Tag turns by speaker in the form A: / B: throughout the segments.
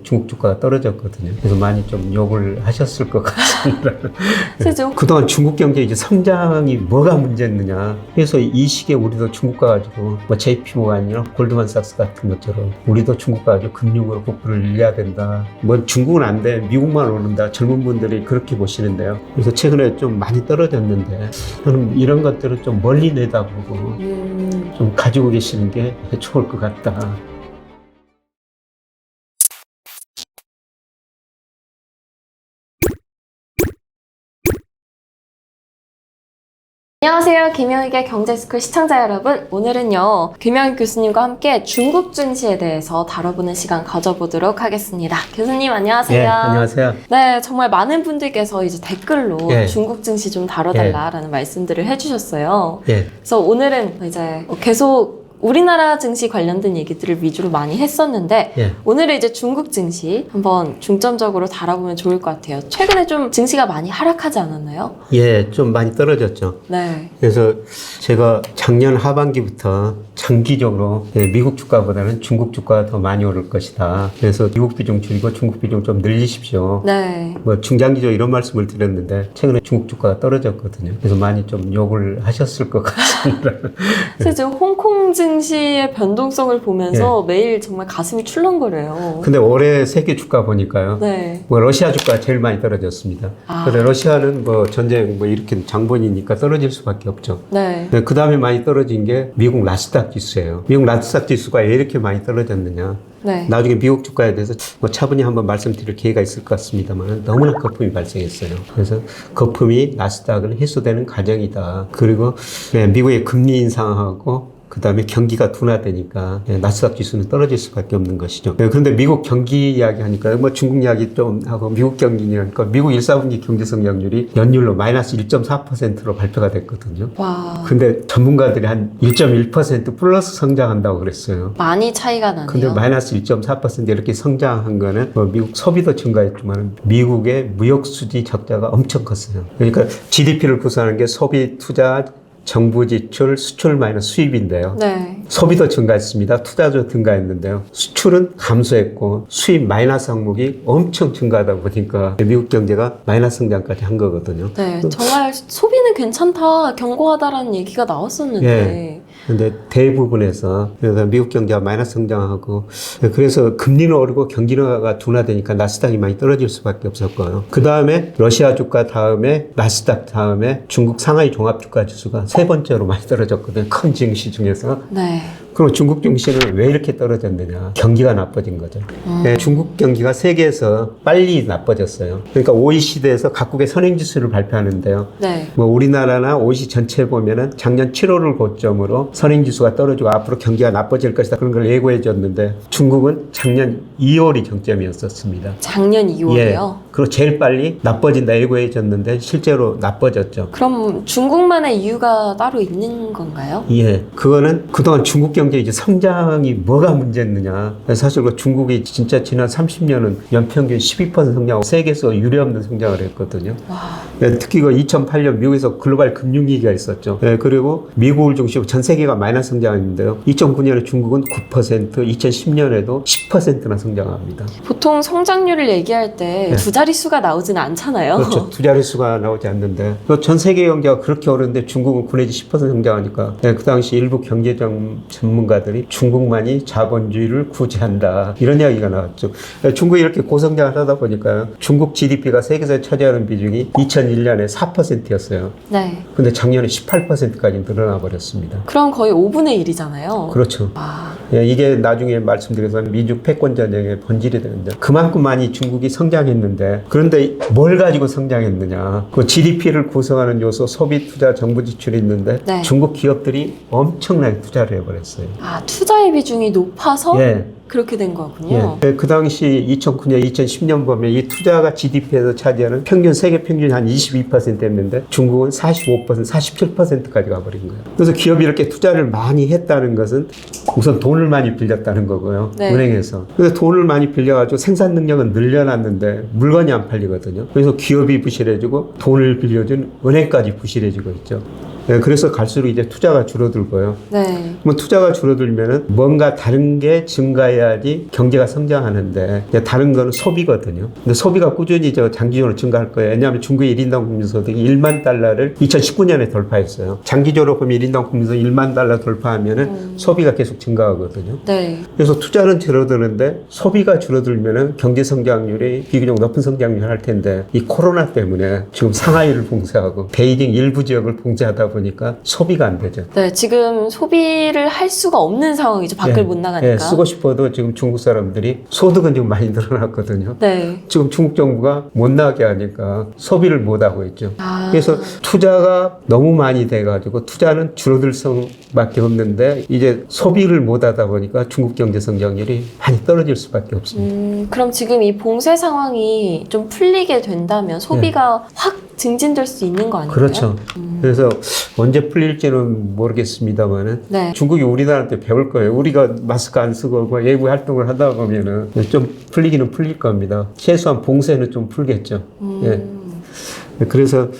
A: 중국 주가가 떨어졌거든요. 그래서 많이 좀 욕을 하셨을 것 같습니다.
B: 그죠?
A: 그동안 중국 경제 이제 성장이 뭐가 문제였느냐. 그래서 이 시기에 우리도 중국 가가지고 뭐 JP모간이나 골드만삭스 같은 것처럼 우리도 중국 가가지고 금융으로 국부를 늘려야 된다. 뭐 중국은 안 돼. 미국만 오른다. 젊은 분들이 그렇게 보시는데요. 그래서 최근에 좀 많이 떨어졌는데 저는 이런 것들을 좀 멀리 내다보고 좀 가지고 계시는 게 좋을 것 같다.
B: 안녕하세요. 김영익의 경제스쿨 시청자 여러분. 오늘은요, 김영익 교수님과 함께 중국 증시에 대해서 다뤄보는 시간 가져보도록 하겠습니다. 교수님 안녕하세요.
A: 네, 안녕하세요.
B: 네, 정말 많은 분들께서 이제 댓글로 중국 증시 좀 다뤄달라라는 말씀들을 해주셨어요. 그래서 오늘은 이제 계속 우리나라 증시 관련된 얘기들을 위주로 많이 했었는데 오늘은 이제 중국 증시 한번 중점적으로 다뤄보면 좋을 것 같아요. 최근에 좀 증시가 많이 하락하지 않았나요?
A: 예, 좀 많이 떨어졌죠.
B: 네.
A: 그래서 제가 작년 하반기부터 장기적으로 미국 주가보다는 중국 주가가 더 많이 오를 것이다. 그래서 미국 비중 줄이고 중국 비중 좀 늘리십시오.
B: 네.
A: 뭐 중장기적으로 이런 말씀을 드렸는데 최근에 중국 주가가 떨어졌거든요. 그래서 많이 좀 욕을 하셨을 것 같습니다.
B: 그래서 홍콩 증시의 변동성을 보면서 매일 정말 가슴이 출렁거려요.
A: 근데 올해 세계 주가 보니까요.
B: 네.
A: 뭐 러시아 주가 제일 많이 떨어졌습니다. 근데 러시아는 뭐 전쟁 뭐 이렇게 장본이니까 떨어질 수밖에 없죠.
B: 네.
A: 그 다음에 많이 떨어진 게 미국 나스닥 지수예요. 미국 나스닥 지수가 왜 이렇게 많이 떨어졌느냐.
B: 네.
A: 나중에 미국 주가에 대해서 뭐 차분히 한번 말씀드릴 기회가 있을 것 같습니다만 너무나 거품이 발생했어요. 그래서 거품이 나스닥을 해소되는 과정이다. 그리고 미국의 금리 인상하고 그 다음에 경기가 둔화되니까 나스닥 지수는 떨어질 수밖에 없는 것이죠. 그런데 미국 경기 이야기 하니까 뭐 중국 이야기 좀 하고 미국 경기 하니까 미국 1사분기 경제 성장률이 연율로 마이너스 1.4%로 발표가 됐거든요.
B: 와.
A: 근데 전문가들이 한 1.1% 플러스 성장한다고 그랬어요.
B: 많이 차이가 나네요.
A: 근데 마이너스 1.4% 이렇게 성장한 거는 뭐 미국 소비도 증가했지만 미국의 무역 수지 적자가 엄청 컸어요. 그러니까 GDP를 구성하는 게 소비, 투자, 정부 지출, 수출 마이너스 수입인데요.
B: 네.
A: 소비도 증가했습니다. 투자도 증가했는데요. 수출은 감소했고 수입 마이너스 항목이 엄청 증가하다 보니까 미국 경제가 마이너스 성장까지 한 거거든요.
B: 네. 정말 소비는 괜찮다, 견고하다라는 얘기가 나왔었는데.
A: 근데 대부분에서 그래서 미국 경제가 마이너스 성장하고 그래서 금리는 오르고 경기가 둔화되니까 나스닥이 많이 떨어질 수밖에 없었고요. 그 다음에 러시아 주가 다음에 나스닥 다음에 중국 상하이 종합주가 지수가 세 번째로 많이 떨어졌거든요. 큰 증시 중에서.
B: 네.
A: 그럼 중국 증시는 왜 이렇게 떨어졌느냐? 경기가 나빠진 거죠. 중국 경기가 세계에서 빨리 나빠졌어요. 그러니까 OECD에서 각국의 선행지수를 발표하는데요.
B: 네.
A: 뭐 우리나라나 OECD 전체 보면은 작년 7월을 고점으로 선행지수가 떨어지고 앞으로 경기가 나빠질 것이다. 그런 걸 예고해 줬는데 중국은 작년 2월이 정점이었었습니다.
B: 작년 2월이요?
A: 그리고 제일 빨리 나빠진다 예고해 줬는데 실제로 나빠졌죠.
B: 그럼 중국만의 이유가 따로 있는 건가요?
A: 예. 그거는 그동안 중국 경제 이제 성장이 뭐가 문제였느냐. 사실 그 중국이 진짜 지난 30년은 연평균 12% 성장하고 세계에서 유례없는 성장을 했거든요.
B: 와.
A: 특히 그 2008년 미국에서 글로벌 금융위기가 있었죠. 그리고 미국을 중심으로 전 세계가 마이너스 성장했는데요. 2009년에 중국은 9%, 2010년에도 10%나 성장합니다.
B: 보통 성장률을 얘기할 때 두 자릿수가 나오지는 않잖아요.
A: 그렇죠. 두 자릿수가 나오지 않는데 전 세계 경제가 그렇게 어려운데 중국은 9 내지 10% 성장하니까 그 당시 일부 경제적 전문가들이 중국만이 자본주의를 구제한다 이런 이야기가 나왔죠. 중국이 이렇게 고성장을 하다 보니까 중국 GDP가 세계에서 차지하는 비중이 2001년에 4%였어요.
B: 네.
A: 근데 작년에 18%까지 늘어나 버렸습니다.
B: 그럼 거의 5분의 1이잖아요.
A: 그렇죠.
B: 와.
A: 이게 나중에 말씀드려서 민족 패권 전쟁의 본질이 되는데 그만큼 많이 중국이 성장했는데 그런데 뭘 가지고 성장했느냐? 그 GDP를 구성하는 요소 소비, 투자, 정부 지출이 있는데 중국 기업들이 엄청나게 투자를 해버렸어요.
B: 아, 투자의 비중이 높아서 그렇게 된 거군요.
A: 그 당시 2009년, 2010년 보면 이 투자가 GDP에서 차지하는 평균, 세계 평균이 한 22%였는데 중국은 45%, 47%까지 가버린 거예요. 그래서 기업이 이렇게 투자를 많이 했다는 것은 우선 돈을 많이 빌렸다는 거고요. 은행에서. 그래서 돈을 많이 빌려가지고 생산 능력은 늘려놨는데 물건이 안 팔리거든요. 그래서 기업이 부실해지고 돈을 빌려준 은행까지 부실해지고 있죠. 네, 그래서 갈수록 이제 투자가 줄어들고요.
B: 네.
A: 그럼 투자가 줄어들면은 뭔가 다른 게 증가해야지 경제가 성장하는데 이제 다른 거는 소비거든요. 근데 소비가 꾸준히 장기적으로 증가할 거예요. 왜냐하면 중국의 1인당 국민소득이 1만 달러를 2019년에 돌파했어요. 장기적으로 보면 1인당 국민소득 1만 달러 돌파하면은 소비가 계속 증가하거든요.
B: 네.
A: 그래서 투자는 줄어드는데 소비가 줄어들면은 경제 성장률이 비교적 높은 성장률을 할 텐데 이 코로나 때문에 지금 상하이를 봉쇄하고 베이징 일부 지역을 봉쇄하다 보니까 소비가 안 되죠.
B: 네, 지금 소비를 할 수가 없는 상황이죠. 밖을 못 나가니까.
A: 쓰고 싶어도 지금 중국 사람들이 소득은 지금 많이 늘어났거든요.
B: 네.
A: 지금 중국 정부가 못 나게 하니까 소비를 못 하고 있죠.
B: 아.
A: 그래서 투자가 너무 많이 돼가지고 투자는 줄어들 수밖에 없는데 이제 소비를 못 하다 보니까 중국 경제 성장률이 많이 떨어질 수밖에 없습니다.
B: 그럼 지금 이 봉쇄 상황이 좀 풀리게 된다면 소비가 확 증진될 수 있는 거 아닌가요?
A: 그렇죠. 그래서 언제 풀릴지는 모르겠습니다만은
B: 네.
A: 중국이 우리나라한테 배울 거예요. 우리가 마스크 안 쓰고 외부 활동을 하다 보면은 좀 풀리기는 풀릴 겁니다. 최소한 봉쇄는 좀 풀겠죠. 예. 그래서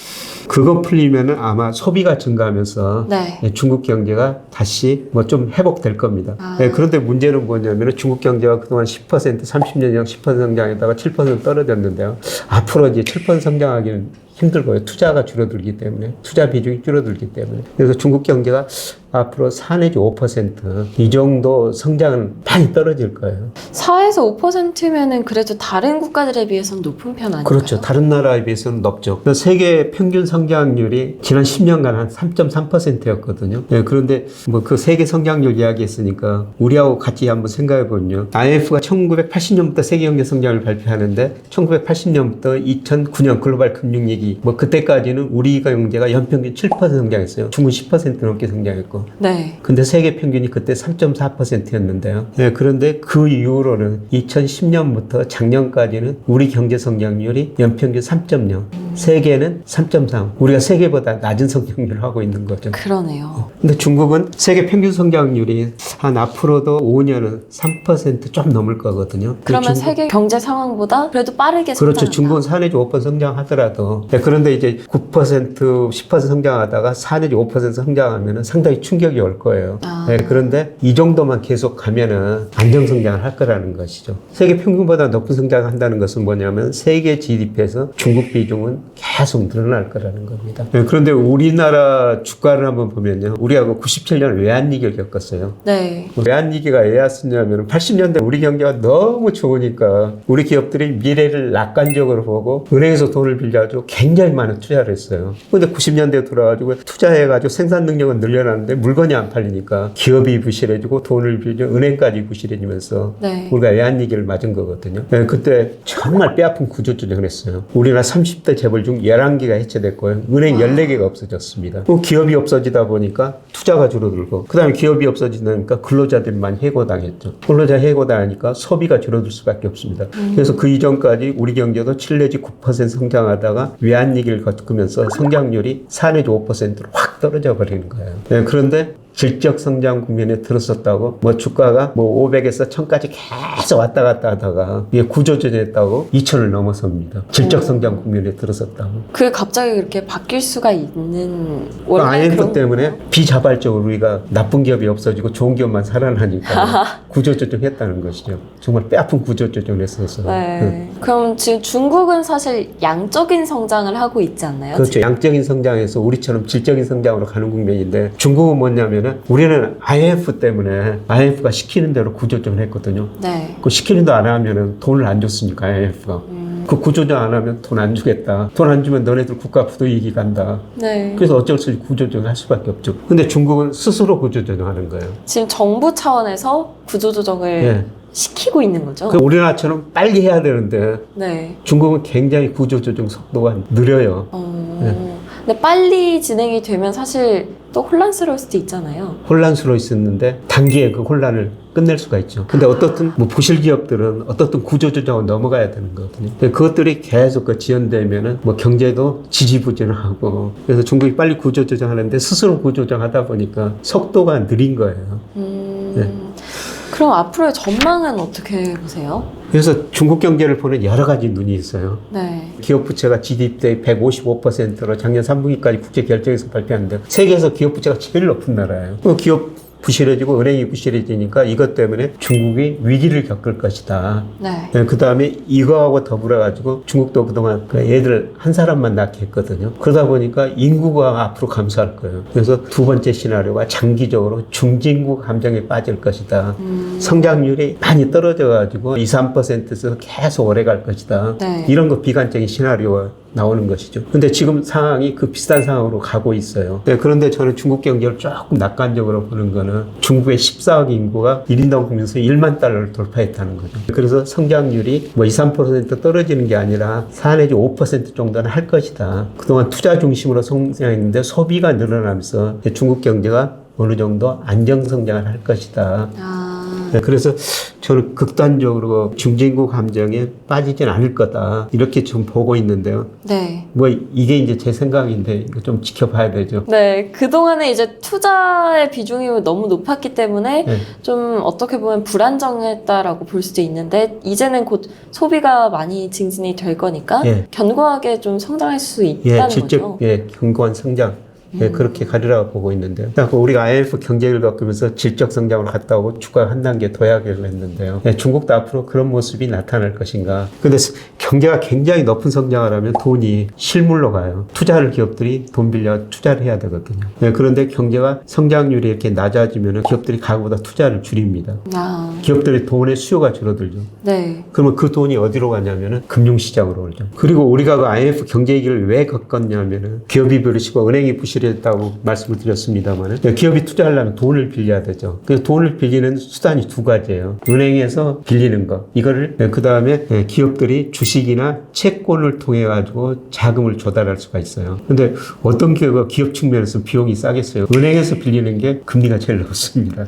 A: 그거 풀리면은 아마 소비가 증가하면서
B: 네.
A: 중국 경제가 다시 뭐 좀 회복될 겁니다. 예, 그런데 문제는 뭐냐면 중국 경제가 그동안 10% 30년 이상 10% 성장했다가 7% 떨어졌는데요. 앞으로 이제 7% 성장하기는 힘들고요. 투자가 줄어들기 때문에 투자 비중이 줄어들기 때문에 그래서 중국 경제가 앞으로 4 내지 5% 정도 성장은 많이 떨어질 거예요.
B: 4에서 5%면은 그래도 다른 국가들에 비해서는 높은 편 아닌가요?
A: 그렇죠. 다른 나라에 비해서는 높죠. 세계 평균 성장률이 지난 10년간 한 3.3%였거든요. 네, 그런데 뭐 그 세계 성장률 이야기했으니까 우리하고 같이 한번 생각해 보면요. IMF가 1980년부터 세계 경제 성장을 발표하는데 1980년부터 2009년 글로벌 금융위기 뭐 그때까지는 우리 경제가 연평균 7% 성장했어요. 중국 10% 넘게 성장했고.
B: 네.
A: 근데 세계 평균이 그때 3.4%였는데요. 네, 그런데 그 이후로는 2010년부터 작년까지는 우리 경제 성장률이 연평균 3.0, 세계는 3.3. 우리가 세계보다 낮은 성장률을 하고 있는 거죠.
B: 그러네요.
A: 근데 중국은 세계 평균 성장률이 한 앞으로도 5년은 3% 좀 넘을 거거든요.
B: 그러면 세계 경제 상황보다 그래도 빠르게 성장한다.
A: 그렇죠. 중국은 4 내지 5% 성장하더라도. 네, 그런데 이제 9%, 10% 성장하다가 4 내지 5% 성장하면 상당히 충격이 올 거예요. 네, 그런데 이 정도만 계속 가면은 안정 성장을 할 거라는 것이죠. 세계 평균보다 높은 성장을 한다는 것은 뭐냐면 세계 GDP에서 중국 비중은 계속 늘어날 거라는 겁니다. 네, 그런데 우리나라 주가를 한번 보면요. 우리하고 97년 외환위기를 겪었어요.
B: 네.
A: 외환위기가 왜 왔었냐면 80년대 우리 경제가 너무 좋으니까 우리 기업들이 미래를 낙관적으로 보고 은행에서 돈을 빌려가지고 굉장히 많은 투자를 했어요. 근데 90년대에 돌아가지고 투자해가지고 생산 능력은 늘려놨는데 물건이 안 팔리니까 기업이 부실해지고 돈을 빌려 은행까지 부실해지면서
B: 네.
A: 우리가 외환위기를 맞은 거거든요. 네, 그때 정말 뼈아픈 구조조정을 했어요. 우리나라 30대 재벌 중 11개가 해체됐고요. 은행 14개가 없어졌습니다. 또 기업이 없어지다 보니까 투자가 줄어들고 그 다음에 기업이 없어지니까 근로자들이 많이 해고당했죠. 근로자 해고당하니까 소비가 줄어들 수밖에 없습니다. 그래서 그 이전까지 우리 경제도 7 내지 9% 성장하다가 외환위기를 겪으면서 성장률이 4 내지 5%로 확 떨어져 버리는 거예요. 네, 그런데 질적 성장 국면에 들었었다고 뭐 주가가 뭐 500에서 1000까지 계속 왔다 갔다 하다가 이게 구조조정했다고 2000을 넘어섭니다. 질적 성장 국면에 들었었다고.
B: 그게 갑자기 그렇게 바뀔 수가 있는 원래
A: IMF
B: 그런
A: 때문에 비자발적으로 우리가 나쁜 기업이 없어지고 좋은 기업만 살아나니까 구조조정했다는 것이죠. 정말 뼈아픈 구조조정을 했었어요.
B: 네. 그럼 지금 중국은 사실 양적인 성장을 하고 있지 않나요?
A: 그렇죠. 양적인 성장에서 우리처럼 질적인 성장으로 가는 국면인데 중국은 뭐냐면은 우리는 IMF 때문에 IMF가 시키는 대로 구조조정을 했거든요.
B: 네.
A: 그 시키는 대로 안 하면은 돈을 안 줬으니까 IMF가. 그 구조조정 안 하면 돈 안 주겠다. 돈 안 주면 너네들 국가 부도이익이 간다.
B: 네.
A: 그래서 어쩔 수 없이 구조조정을 할 수밖에 없죠. 근데 중국은 스스로 구조조정하는 거예요.
B: 지금 정부 차원에서 구조조정을
A: 네.
B: 시키고 있는 거죠?
A: 그 우리나라처럼 빨리 해야 되는데
B: 네.
A: 중국은 굉장히 구조조정 속도가 느려요.
B: 근데 빨리 진행이 되면 사실 또 혼란스러울 수도 있잖아요.
A: 혼란스러워 있었는데 단기에 그 혼란을 끝낼 수가 있죠. 근데 어떻든 뭐 부실 기업들은 어떻든 구조조정을 넘어가야 되는 거거든요. 그것들이 계속 그 지연되면은 뭐 경제도 지지부진하고 그래서 중국이 빨리 구조조정하는데 스스로 구조조정하다 보니까 속도가 느린 거예요. 네.
B: 그럼 앞으로의 전망은 어떻게 보세요?
A: 그래서 중국 경제를 보는 여러 가지 눈이 있어요.
B: 네.
A: 기업 부채가 GDP 대 155%로 작년 3분기까지 국제 결정에서 발표했는데 세계에서 기업 부채가 제일 높은 나라예요. 기업 부실해지고 은행이 부실해지니까 이것 때문에 중국이 위기를 겪을 것이다.
B: 네.
A: 그 다음에 이거하고 더불어가지고 중국도 그동안 애들 한 사람만 낳게 했거든요. 그러다 보니까 인구가 앞으로 감소할 거예요. 그래서 두 번째 시나리오가 장기적으로 중진국 감정에 빠질 것이다. 성장률이 많이 떨어져가지고 2, 3%에서 계속 오래 갈 것이다.
B: 네.
A: 이런 거 비관적인 시나리오가 나오는 것이죠. 근데 지금 상황이 그 비슷한 상황으로 가고 있어요. 네, 그런데 저는 중국 경제를 조금 낙관적으로 보는 거는 중국의 14억 인구가 1인당 국민수 1만 달러를 돌파했다는 거죠. 그래서 성장률이 뭐 2, 3% 떨어지는 게 아니라 4 내지 5% 정도는 할 것이다. 그동안 투자 중심으로 성장했는데 소비가 늘어나면서 중국 경제가 어느 정도 안정 성장을 할 것이다. 네, 그래서 저는 극단적으로 중진국 감정에 빠지진 않을 거다. 이렇게 좀 보고 있는데요.
B: 네.
A: 뭐 이게 이제 제 생각인데 이거 좀 지켜봐야 되죠.
B: 네. 그동안에 이제 투자의 비중이 너무 높았기 때문에
A: 네.
B: 좀 어떻게 보면 불안정했다라고 볼 수도 있는데 이제는 곧 소비가 많이 증진이 될 거니까
A: 예.
B: 견고하게 좀 성장할 수 있다는 거죠.
A: 견고한 성장. 예, 그렇게 가리라고 보고 있는데요. 우리가 IMF 경제를 겪으면서 질적 성장으로 갔다 오고 주가가 한 단계 도약을 했는데요. 예, 중국도 앞으로 그런 모습이 나타날 것인가. 근데 경제가 굉장히 높은 성장을 하면 돈이 실물로 가요. 투자를 기업들이 돈 빌려 투자를 해야 되거든요. 예, 그런데 경제가 성장률이 이렇게 낮아지면 기업들이 가구보다 투자를 줄입니다. 기업들의 돈의 수요가 줄어들죠.
B: 네.
A: 그러면 그 돈이 어디로 가냐면은 금융시장으로 오죠. 그리고 우리가 그 IMF 경제 위기를 왜 겪었냐면은 기업이 부실해지고 은행이 부실했다고 말씀을 드렸습니다만 기업이 투자하려면 돈을 빌려야 되죠. 그래서 돈을 빌리는 수단이 두 가지예요. 은행에서 빌리는 거. 이거를 그 다음에 기업들이 주식이나 채권을 통해 가지고 자금을 조달할 수가 있어요. 근데 어떤 기업 측면에서 비용이 싸겠어요. 은행에서 빌리는 게 금리가 제일 높습니다.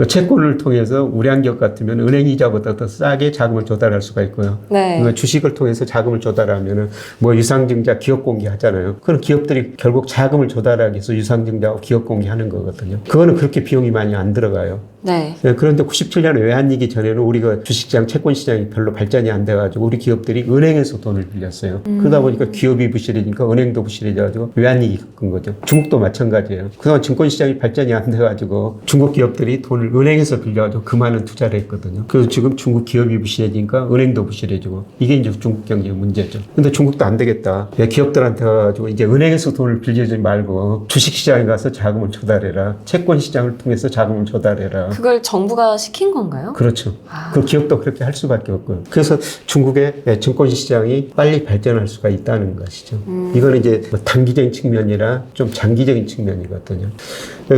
A: 채권을 통해서 우량기업 같으면 은행 이자보다 더 싸게 자금을 조달할 수가 있고요.
B: 네.
A: 그러니까 주식을 통해서 자금을 조달하면은 뭐 유상증자 기업 공개하잖아요. 그럼 기업들이 결국 자금을 조달하기 위해서 유상증자하고 기업 공개하는 거거든요. 그거는 그렇게 비용이 많이 안 들어가요.
B: 네.
A: 그런데 97년에 외환위기 전에는 우리가 주식시장, 채권시장이 별로 발전이 안 돼가지고 우리 기업들이 은행에서 돈을 빌렸어요. 그러다 보니까 기업이 부실해지니까 은행도 부실해져가지고 외환위기 겪은 거죠. 중국도 마찬가지예요. 그동안 증권시장이 발전이 안 돼가지고 중국 기업들이 돈을 은행에서 빌려가지고 그 많은 투자를 했거든요. 그래서 지금 중국 기업이 부실해지니까 은행도 부실해지고 이게 이제 중국 경제의 문제죠. 근데 중국도 안 되겠다. 기업들한테 가가지고 이제 은행에서 돈을 빌리지 말고 주식시장에 가서 자금을 조달해라. 채권시장을 통해서 자금을 조달해라.
B: 그걸 정부가 시킨 건가요?
A: 그렇죠. 그 기업도 그렇게 할 수밖에 없고요. 그래서 중국의 증권시장이 빨리 발전할 수가 있다는 것이죠. 이거는 이제 단기적인 측면이라 좀 장기적인 측면이거든요.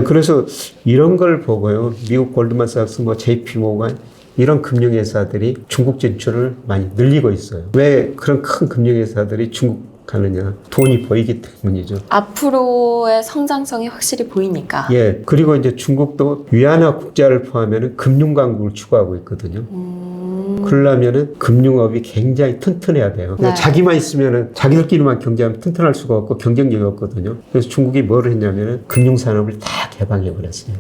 A: 그래서 이런 걸 보고요. 미국 골드만삭스, JP 모건 이런 금융회사들이 중국 진출을 많이 늘리고 있어요. 왜 그런 큰 금융회사들이 중국 가느냐? 돈이 보이기 때문이죠.
B: 앞으로의 성장성이 확실히 보이니까.
A: 예. 그리고 이제 중국도 위안화 국자를 포함하면 금융 강국을 추구하고 있거든요. 그러려면은 금융업이 굉장히 튼튼해야 돼요.
B: 네.
A: 자기만 있으면은 자기들끼리만 경제하면 튼튼할 수가 없고 경쟁력이 없거든요. 그래서 중국이 뭘 했냐면은 금융산업을 다 개방해 버렸어요.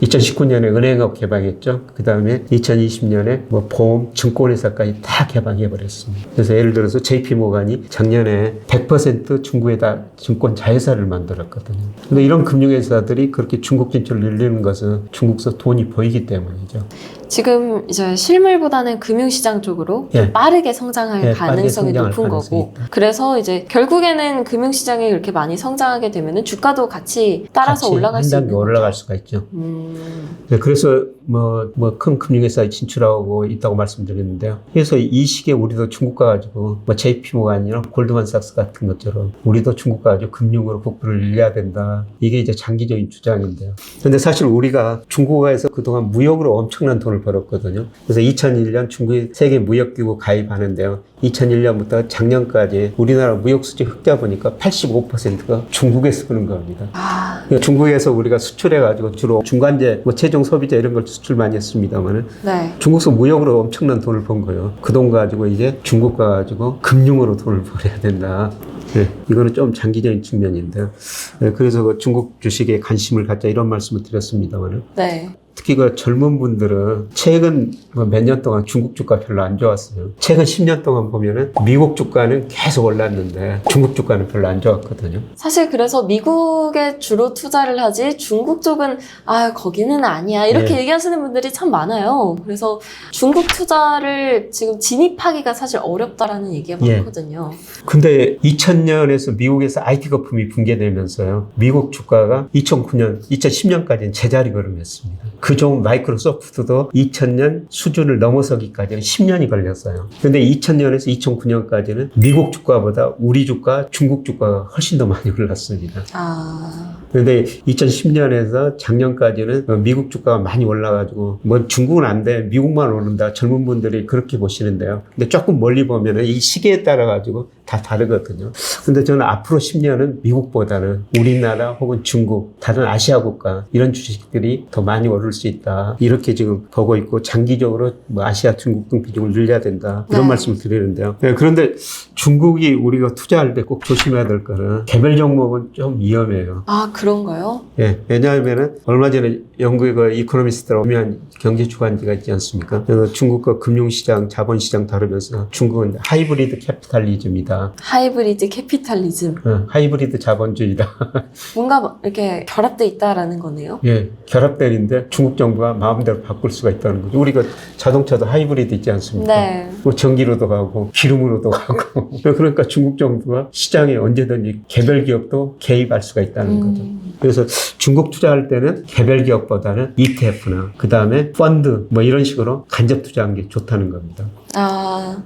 A: 2019년에 은행업 개방했죠. 그 다음에 2020년에 보험, 증권회사까지 다 개방해 버렸습니다. 그래서 예를 들어서 JP 모건이 작년에 100% 중국에다 증권 자회사를 만들었거든요. 근데 이런 금융회사들이 그렇게 중국 진출을 늘리는 것은 중국에서 돈이 보이기 때문이죠.
B: 지금 이제 실물보다는 금융시장 쪽으로 좀 빠르게 성장할 가능성이 높은 거고. 그래서 이제 결국에는 금융시장이 그렇게 많이 성장하게 되면은 주가도 같이 따라서 올라갈 수 있는 거죠.
A: 올라갈 수가 있죠. 네, 그래서 큰 금융회사에 진출하고 있다고 말씀드렸는데요. 그래서 이 시기에 우리도 중국 가가지고 JP모건이나 골드만삭스 같은 것처럼 우리도 중국 가가지고 금융으로 국부를 늘려야 된다. 이게 이제 장기적인 주장인데요. 근데 사실 우리가 중국에서 그동안 무역으로 엄청난 돈을 벌었거든요. 그래서 2001년 중국이 세계 무역기구 가입하는데요. 2001년부터 작년까지 우리나라 무역수지 흑자 보니까 85%가 중국에서 쓰는 겁니다. 그러니까 중국에서 우리가 수출해가지고 주로 중간재, 최종 소비재 이런 걸 수출 많이 했습니다만은 중국에서 무역으로 엄청난 돈을 번 거예요. 그 돈 가지고 이제 중국 가가지고 금융으로 돈을 벌어야 된다. 네, 이거는 좀 장기적인 측면인데요. 네, 그래서 중국 주식에 관심을 갖자 이런 말씀을 드렸습니다만은.
B: 네.
A: 특히 그 젊은 분들은 최근 몇 년 동안 중국 주가 별로 안 좋았어요. 최근 10년 동안 보면은 미국 주가는 계속 올랐는데 중국 주가는 별로 안 좋았거든요.
B: 사실 그래서 미국에 주로 투자를 하지 중국 쪽은 거기는 아니야 이렇게 얘기하시는 분들이 참 많아요. 그래서 중국 투자를 지금 진입하기가 사실 어렵다라는 얘기가 많거든요.
A: 근데 2000년에서 미국에서 IT 거품이 붕괴되면서요. 미국 주가가 2009년, 2010년까지는 제자리 걸음했습니다. 그중 마이크로소프트도 2000년 수준을 넘어서기까지는 10년이 걸렸어요. 근데 2000년에서 2009년까지는 미국 주가보다 우리 주가, 중국 주가가 훨씬 더 많이 올랐습니다. 근데 2010년에서 작년까지는 미국 주가가 많이 올라가지고 뭐 중국은 안 돼, 미국만 오른다. 젊은 분들이 그렇게 보시는데요. 근데 조금 멀리 보면은 이 시기에 따라 가지고 다 다르거든요. 근데 저는 앞으로 10년은 미국보다는 우리나라 혹은 중국, 다른 아시아 국가 이런 주식들이 더 많이 오를 수 있다. 이렇게 지금 보고 있고 장기적으로 뭐 아시아, 중국 등 비중을 늘려야 된다. 이런 말씀을 드리는데요. 그런데 중국이 우리가 투자할 때 꼭 조심해야 될 거는 개별 종목은 좀 위험해요.
B: 그런가요?
A: 왜냐하면은 얼마 전에 영국의 그 이코노미스트로 오면 경제 주간지가 있지 않습니까? 그래서 중국과 금융시장, 자본시장 다루면서 중국은 하이브리드 캐피탈리즘이다.
B: 하이브리드 캐피탈리즘.
A: 하이브리드 자본주의다.
B: 뭔가 이렇게 결합돼 있다라는 거네요.
A: 결합되는데 중국 정부가 마음대로 바꿀 수가 있다는 거죠. 우리가 자동차도 하이브리드 있지 않습니까? 뭐 전기로도 가고 기름으로도 가고. 그러니까 중국 정부가 시장에 언제든지 개별 기업도 개입할 수가 있다는 거죠. 그래서 중국 투자할 때는 개별 기업보다는 ETF나 그 다음에 펀드 뭐 이런 식으로 간접 투자하는 게 좋다는 겁니다.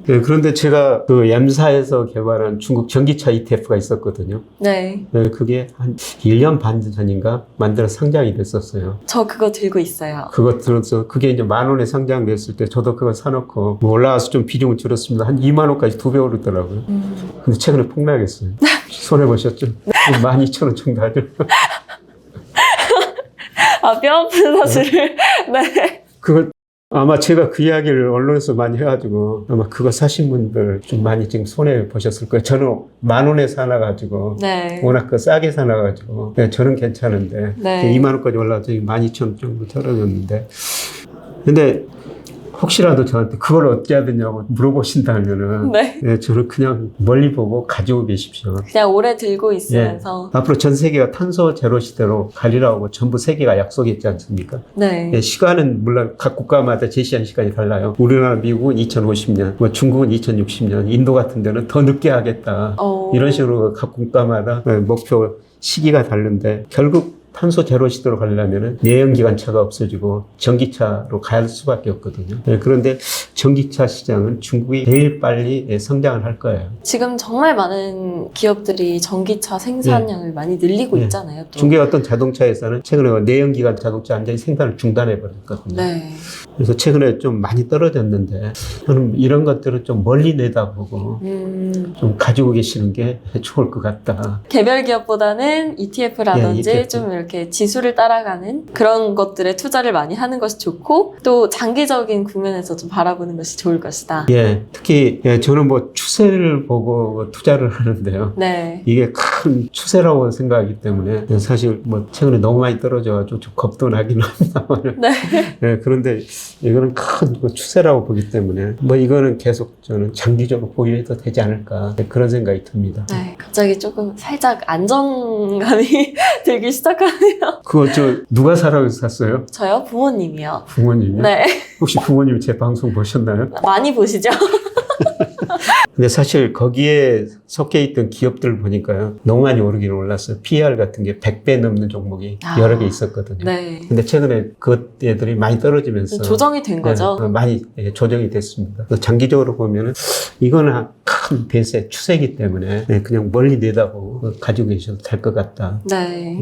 A: 그런데 제가 그 M사에서 개발한 중국 전기차 ETF가 있었거든요. 그게 한 1년 반 전인가 만들어 상장이 됐었어요.
B: 저 그거 들고 있어요.
A: 그거 들어서 그게 이제 10,000원에 상장됐을 때 저도 그거 사놓고 뭐 올라가서 좀 비중을 줄였습니다. 한 2만 원까지 2배 오르더라고요. 근데 최근에 폭락했어요. 손해보셨죠? 12,000원 정도 하죠.
B: 뼈 아픈 사실을.
A: 그걸 아마 제가 그 이야기를 언론에서 많이 해가지고 아마 그거 사신 분들 좀 많이 지금 손해 보셨을 거예요. 저는 10,000원에 사놔가지고 워낙 그 싸게 사놔가지고 저는 괜찮은데 2만 원까지 올라서 12,000원 정도 떨어졌는데 근데 혹시라도 저한테 그걸 어떻게 해야 되냐고 물어보신다면은 저는 그냥 멀리 보고 가지고 계십시오.
B: 그냥 오래 들고 있으면서
A: 앞으로 전 세계가 탄소 제로 시대로 가리라고 전부 세계가 약속했지 않습니까? 시간은 물론 각 국가마다 제시한 시간이 달라요. 우리나라, 미국은 2050년, 뭐 중국은 2060년, 인도 같은 데는 더 늦게 하겠다. 이런 식으로 각 국가마다 목표 시기가 다른데 결국 탄소 제로 시대로 가려면 내연기관차가 없어지고 전기차로 갈 수밖에 없거든요. 그런데 전기차 시장은 중국이 제일 빨리 성장을 할 거예요.
B: 지금 정말 많은 기업들이 전기차 생산량을 많이 늘리고 있잖아요. 또.
A: 중국의 어떤 자동차에서는 최근에 내연기관 자동차 완전히 생산을 중단해 버렸거든요. 그래서 최근에 좀 많이 떨어졌는데 저는 이런 것들은 좀 멀리 내다보고 좀 가지고 계시는 게 좋을 것 같다.
B: 개별 기업보다는 ETF라든지 좀 이렇게 지수를 따라가는 그런 것들에 투자를 많이 하는 것이 좋고 또 장기적인 국면에서 좀 바라보는 것이 좋을 것이다.
A: 특히 저는 뭐 추세를 보고 투자를 하는데요. 이게 큰 추세라고 생각하기 때문에 사실 뭐 최근에 너무 많이 떨어져가지고 좀 겁도 나긴 합니다만 그런데 이거는 큰 추세라고 보기 때문에 뭐 이거는 계속 저는 장기적으로 보유해도 되지 않을까 그런 생각이 듭니다.
B: 갑자기 조금 살짝 안정감이 들기 시작하네요.
A: 그거 누가 사라고 샀어요?
B: 저요? 부모님이요.
A: 부모님이요? 혹시 부모님 제 방송 보셨나요?
B: 많이 보시죠?
A: 근데 사실 거기에 섞여 있던 기업들 보니까요. 너무 많이 오르긴 올랐어요. PER 같은 게 100배 넘는 종목이 여러 개 있었거든요. 근데 최근에 그 애들이 많이 떨어지면서
B: 조정이 된 거죠?
A: 많이 조정이 됐습니다. 장기적으로 보면은 이거는 큰 대세 추세이기 때문에 그냥 멀리 내다보고 가지고 계셔도 될 것 같다.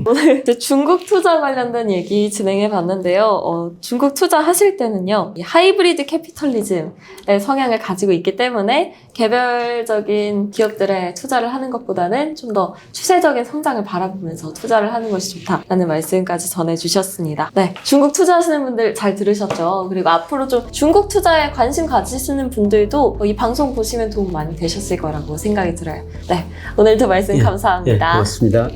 B: 오늘 중국 투자 관련된 얘기 진행해 봤는데요. 중국 투자하실 때는요. 이 하이브리드 캐피털리즘의 성향을 가지고 있기 때문에 개별적인 기업들에 투자를 하는 것보다는 좀 더 추세적인 성장을 바라보면서 투자를 하는 것이 좋다라는 말씀까지 전해주셨습니다. 중국 투자하시는 분들 잘 들으셨죠? 그리고 앞으로 좀 중국 투자에 관심 가지시는 분들도 이 방송 보시면 도움 많이 되셨을 거라고 생각이 들어요. 오늘도 말씀 감사합니다.
A: 고맙습니다.